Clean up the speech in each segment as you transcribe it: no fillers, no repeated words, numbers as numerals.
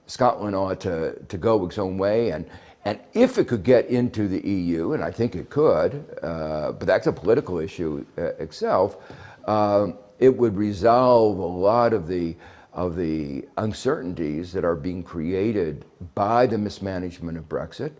Scotland ought to go its own way, and if it could get into the EU, and I think it could, but that's a political issue itself, it would resolve a lot of the uncertainties that are being created by the mismanagement of Brexit.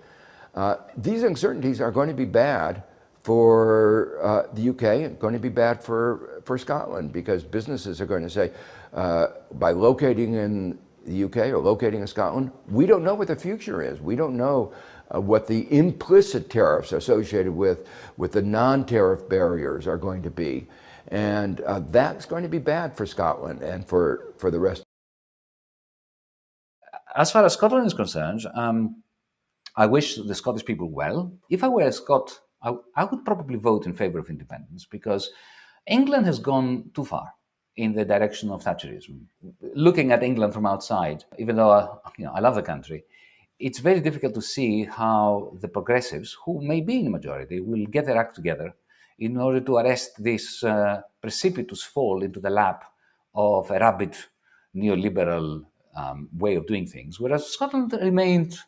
These uncertainties are going to be bad for the UK and going to be bad for Scotland, because businesses are going to say, by locating in the UK or locating in Scotland, we don't know what the future is. We don't know what the implicit tariffs associated with the non-tariff barriers are going to be. And that's going to be bad for Scotland and for the rest. As far as Scotland is concerned, I wish the Scottish people well. If I were a Scot, I would probably vote in favour of independence, because England has gone too far in the direction of Thatcherism. Looking at England from outside, even though I love the country, it's very difficult to see how the progressives, who may be in the majority, will get their act together in order to arrest this precipitous fall into the lap of a rabid neoliberal way of doing things, whereas Scotland remained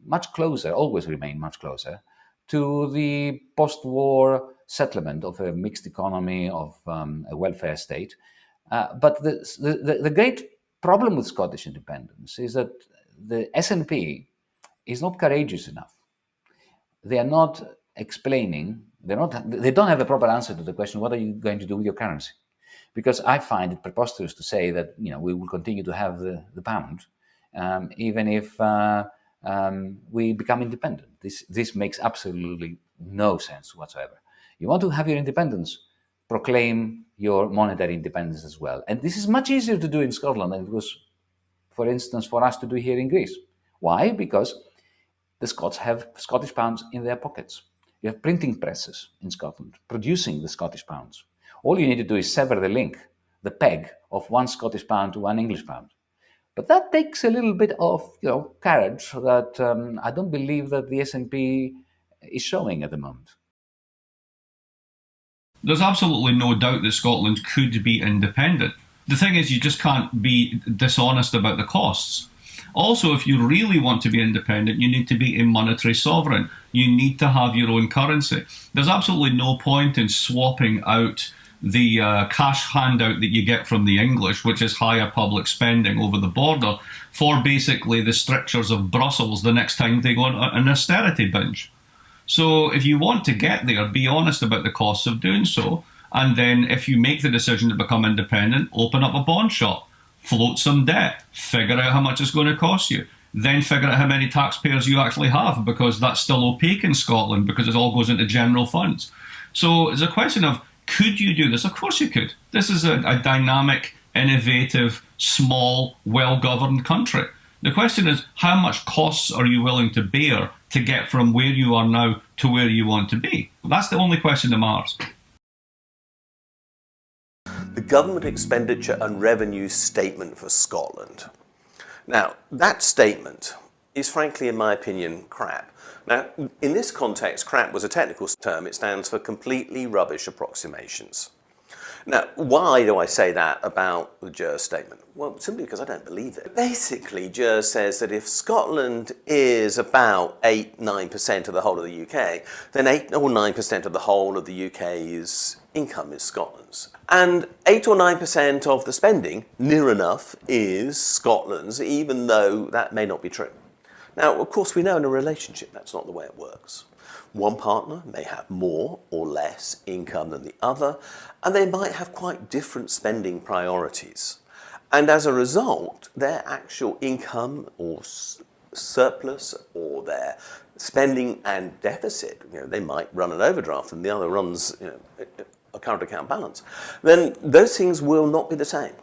much closer, always remained much closer, to the post-war settlement of a mixed economy, of a welfare state. But the great problem with Scottish independence is that the SNP is not courageous enough. They are not explaining, they don't have a proper answer to the question, what are you going to do with your currency? Because I find it preposterous to say that we will continue to have the pound, even if we become independent. This makes absolutely no sense whatsoever. You want to have your independence, proclaim your monetary independence as well. And this is much easier to do in Scotland than it was, for instance, for us to do here in Greece. Why? Because the Scots have Scottish pounds in their pockets. You have printing presses in Scotland producing the Scottish pounds. All you need to do is sever the link, the peg of one Scottish pound to one English pound. But that takes a little bit of courage that I don't believe that the SNP is showing at the moment. There's absolutely no doubt that Scotland could be independent. The thing is, you just can't be dishonest about the costs. Also, if you really want to be independent, you need to be a monetary sovereign. You need to have your own currency. There's absolutely no point in swapping out the cash handout that you get from the English, which is higher public spending over the border, for basically the strictures of Brussels the next time they go on an austerity binge. So if you want to get there, be honest about the costs of doing so. And then if you make the decision to become independent, open up a bond shop, float some debt, figure out how much it's going to cost you, then figure out how many taxpayers you actually have, because that's still opaque in Scotland because it all goes into general funds. So it's a question of, could you do this? Of course you could. This is a dynamic, innovative, small, well-governed country. The question is, how much costs are you willing to bear to get from where you are now to where you want to be? That's the only question that matters. The government expenditure and revenue statement for Scotland. Now, that statement is frankly, in my opinion, crap. Now, in this context, crap was a technical term. It stands for completely rubbish approximations. Now, why do I say that about the JERS statement? Well, simply because I don't believe it. Basically, JERS says that if Scotland is about 8-9% of the whole of the UK, then 8 or 9% of the whole of the UK's income is Scotland's. And 8 or 9% of the spending, near enough, is Scotland's, even though that may not be true. Now, of course, we know in a relationship that's not the way it works. One partner may have more or less income than the other, and they might have quite different spending priorities. And as a result, their actual income or surplus or their spending and deficit, they might run an overdraft and the other runs a current account balance, then those things will not be the same.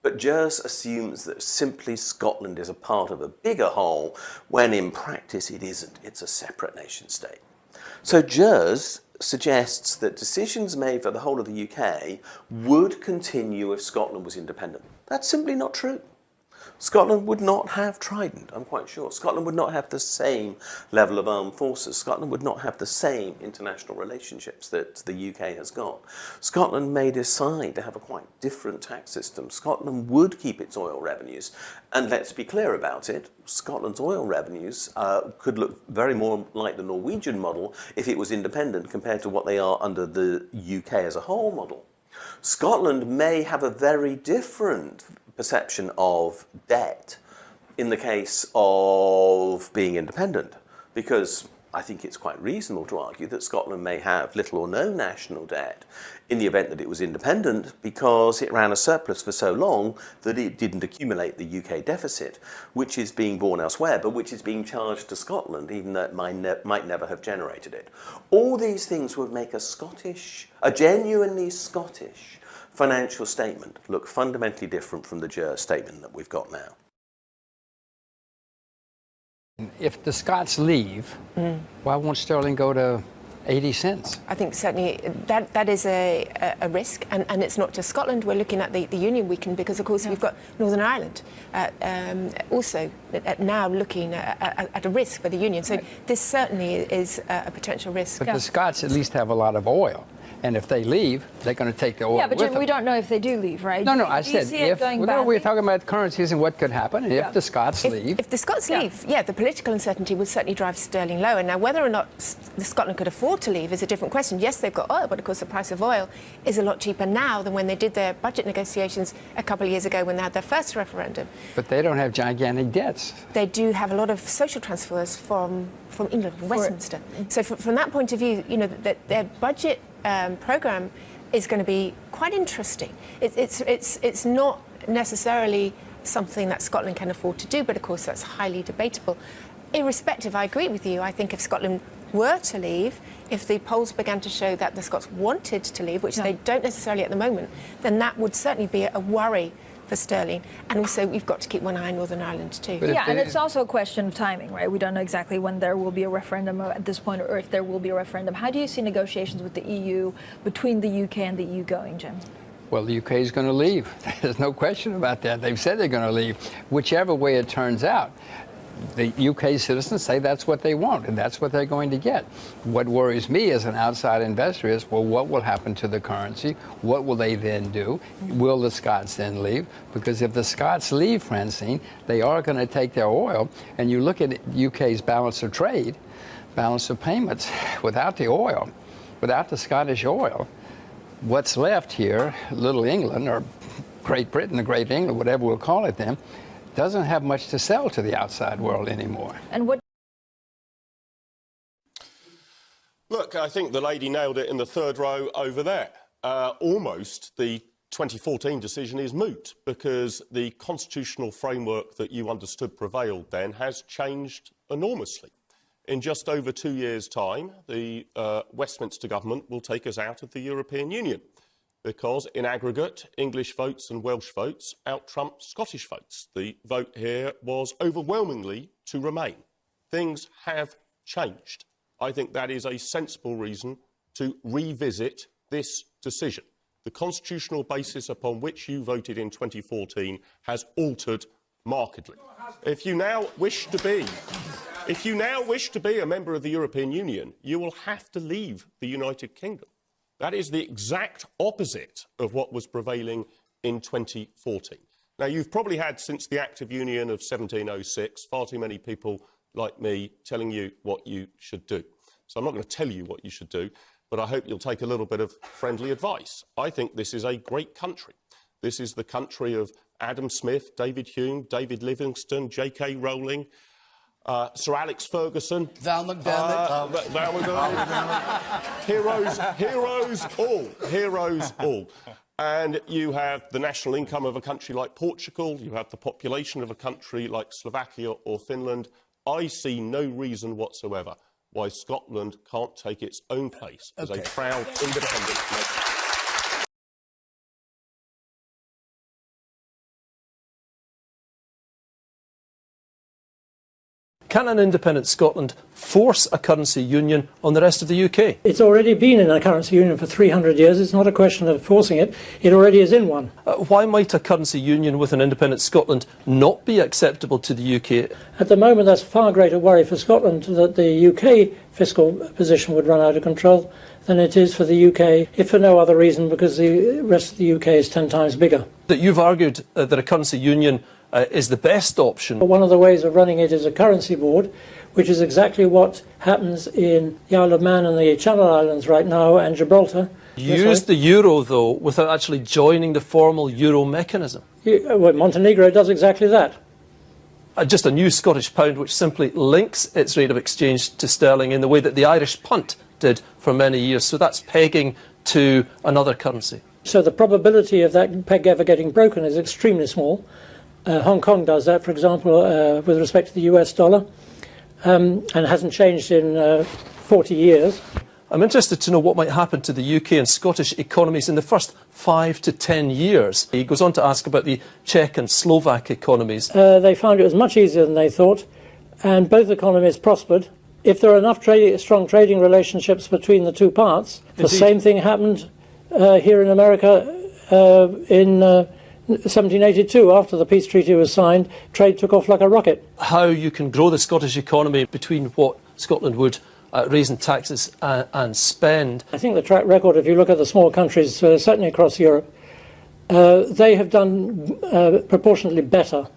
But JERS assumes that simply Scotland is a part of a bigger whole, when in practice it isn't. It's a separate nation state. So JERS suggests that decisions made for the whole of the UK would continue if Scotland was independent. That's simply not true. Scotland would not have Trident, I'm quite sure. Scotland would not have the same level of armed forces. Scotland would not have the same international relationships that the UK has got. Scotland may decide to have a quite different tax system. Scotland would keep its oil revenues. And let's be clear about it, Scotland's oil revenues could look very more like the Norwegian model if it was independent compared to what they are under the UK as a whole model. Scotland may have a very different perception of debt in the case of being independent, because I think it's quite reasonable to argue that Scotland may have little or no national debt in the event that it was independent, because it ran a surplus for so long that it didn't accumulate the UK deficit, which is being borne elsewhere, but which is being charged to Scotland, even though it might never have generated it. All these things would make a genuinely Scottish financial statement look fundamentally different from the statement that we've got now. If the Scots leave, why won't sterling go to 80 cents? I think certainly that is a risk, and it's not just Scotland. We're looking at the Union weakened because, of course, we've got Northern Ireland also now looking at a risk for the Union. So this certainly is a potential risk. But the Scots at least have a lot of oil. And if they leave, they're going to take the oil Yeah, but with Jim, them. we don't know if they do leave, right? No, I Do you said see it if. going No, we're badly? talking about currencies and what could happen. And if the Scots leave. If the Scots leave, the political uncertainty would certainly drive sterling lower. Now, whether or not Scotland could afford to leave is a different question. Yes, they've got oil, but of course the price of oil is a lot cheaper now than when they did their budget negotiations a couple of years ago when they had their first referendum. But they don't have gigantic debts. They do have a lot of social transfers from England, from Westminster. So from that point of view, their budget programme is going to be quite interesting. It's not necessarily something that Scotland can afford to do, but of course that's highly debatable. Irrespective, I agree with you. I think if Scotland were to leave, if the polls began to show that the Scots wanted to leave, which they don't necessarily at the moment, then that would certainly be a worry for sterling. And also we've got to keep one eye on Northern Ireland too. Yeah, and it's also a question of timing, right? We don't know exactly when there will be a referendum at this point, or if there will be a referendum. How do you see negotiations with the EU, between the UK and the EU going, Jim? Well, the UK is going to leave. There's no question about that. They've said they're going to leave. Whichever way it turns out, the UK citizens say that's what they want, and that's what they're going to get. What worries me as an outside investor is, well, what will happen to the currency? What will they then do? Will the Scots then leave? Because if the Scots leave, Francine, they are going to take their oil. And you look at UK's balance of trade, balance of payments, without the oil, without the Scottish oil, what's left here, Little England, or Great Britain, or Great England, whatever we'll call it then, doesn't have much to sell to the outside world anymore. And what? Look, I think the lady nailed it in the third row over there. Almost the 2014 decision is moot because the constitutional framework that you understood prevailed then has changed enormously. In just over 2 years' time, the Westminster government will take us out of the European Union, because in aggregate, English votes and Welsh votes out-trump Scottish votes. The vote here was overwhelmingly to remain. Things have changed. I think that is a sensible reason to revisit this decision. The constitutional basis upon which you voted in 2014 has altered markedly. If you now wish to be a member of the European Union, you will have to leave the United Kingdom. That is the exact opposite of what was prevailing in 2014. Now, you've probably had, since the Act of Union of 1706, far too many people like me telling you what you should do. So I'm not going to tell you what you should do, but I hope you'll take a little bit of friendly advice. I think this is a great country. This is the country of Adam Smith, David Hume, David Livingstone, J.K. Rowling, Sir Alex Ferguson, Val McDermott, heroes all. And you have the national income of a country like Portugal, you have the population of a country like Slovakia or Finland. I see no reason whatsoever why Scotland can't take its own place as a proud, independent nation. Can an independent Scotland force a currency union on the rest of the UK? It's already been in a currency union for 300 years. It's not a question of forcing it. It already is in one. Why might a currency union with an independent Scotland not be acceptable to the UK? At the moment, there's far greater worry for Scotland that the UK fiscal position would run out of control than it is for the UK, if for no other reason, because the rest of the UK is 10 times bigger. That you've argued that a currency union is the best option. One of the ways of running it is a currency board, which is exactly what happens in the Isle of Man and the Channel Islands right now, and Gibraltar. Use the euro, though, without actually joining the formal euro mechanism. Well, Montenegro does exactly that. Just a new Scottish pound which simply links its rate of exchange to sterling in the way that the Irish punt did for many years. So that's pegging to another currency. So the probability of that peg ever getting broken is extremely small. Hong Kong does that, for example, with respect to the US dollar, and hasn't changed in 40 years. I'm interested to know what might happen to the UK and Scottish economies in the first 5 to 10 years. He goes on to ask about the Czech and Slovak economies. They found it was much easier than they thought, and both economies prospered. If there are enough strong trading relationships between the two parts, the same thing happened here in America in 1782. After the peace treaty was signed, trade took off like a rocket. How you can grow the Scottish economy between what Scotland would raise in taxes and spend. I think the track record, if you look at the small countries, certainly across Europe, they have done proportionately better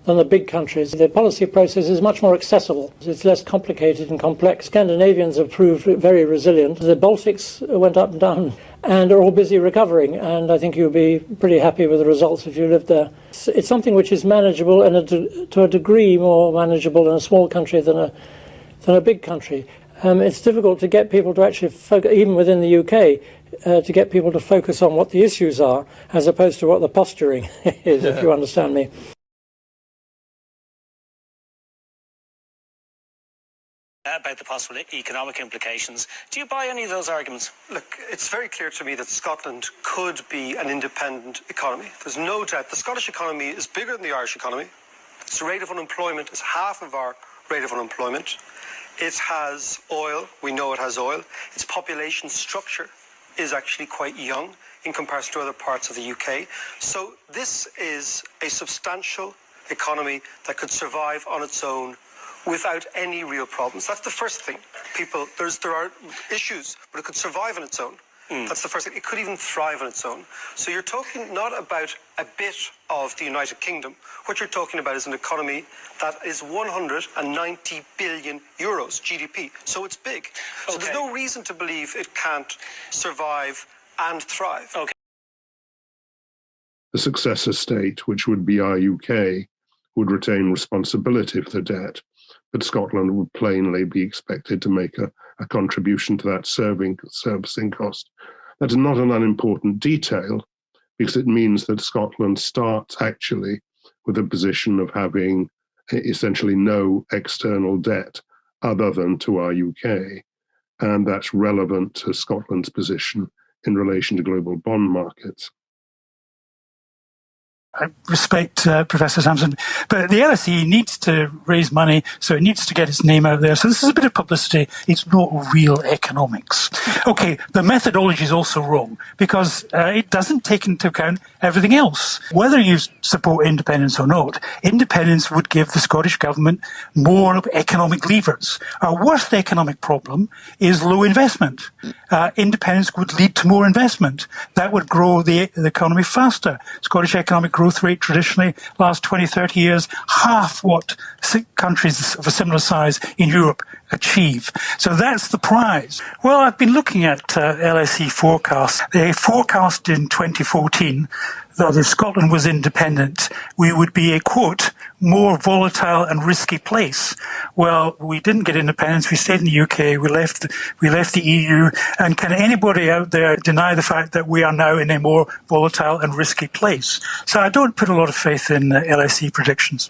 than the big countries. The policy process is much more accessible. It's less complicated and complex. Scandinavians have proved very resilient. The Baltics went up and down and are all busy recovering, and I think you'll be pretty happy with the results if you lived there. It's something which is manageable and to a degree more manageable in a small country than a big country. It's difficult to get people to actually focus, even within the UK, to get people to focus on what the issues are as opposed to what the posturing is, if you understand me. About the possible economic implications. Do you buy any of those arguments? Look, it's very clear to me that Scotland could be an independent economy. There's no doubt. The Scottish economy is bigger than the Irish economy. Its rate of unemployment is half of our rate of unemployment. It has oil. We know it has oil. Its population structure is actually quite young in comparison to other parts of the UK. So this is a substantial economy that could survive on its own without any real problems. That's the first thing. There are issues, but it could survive on its own. That's the first thing. It could even thrive on its own. So you're talking not about a bit of the United Kingdom. What you're talking about is an economy that is 190 billion euros GDP. So it's big. So there's no reason to believe it can't survive and thrive. Okay. The successor state, which would be our UK, would retain responsibility for the debt, but Scotland would plainly be expected to make a contribution to that servicing cost. That is not an unimportant detail, because it means that Scotland starts actually with a position of having essentially no external debt other than to our UK, and that's relevant to Scotland's position in relation to global bond markets. I respect Professor Sampson, but the LSE needs to raise money, so it needs to get its name out there. So this is a bit of publicity. It's not real economics. Okay, the methodology is also wrong, because it doesn't take into account everything else. Whether you support independence or not, independence would give the Scottish Government more economic levers. Our worst economic problem is low investment. Independence would lead to more investment. That would grow the economy faster. Scottish economic growth rate traditionally last 20, 30 years, half what countries of a similar size in Europe achieve. So that's the prize. Well, I've been looking at LSE forecasts. They forecast in 2014 that if Scotland was independent, we would be a, quote, more volatile and risky place. Well, we didn't get independence. We stayed in the UK. We left the EU. And can anybody out there deny the fact that we are now in a more volatile and risky place? So I don't put a lot of faith in LSE predictions.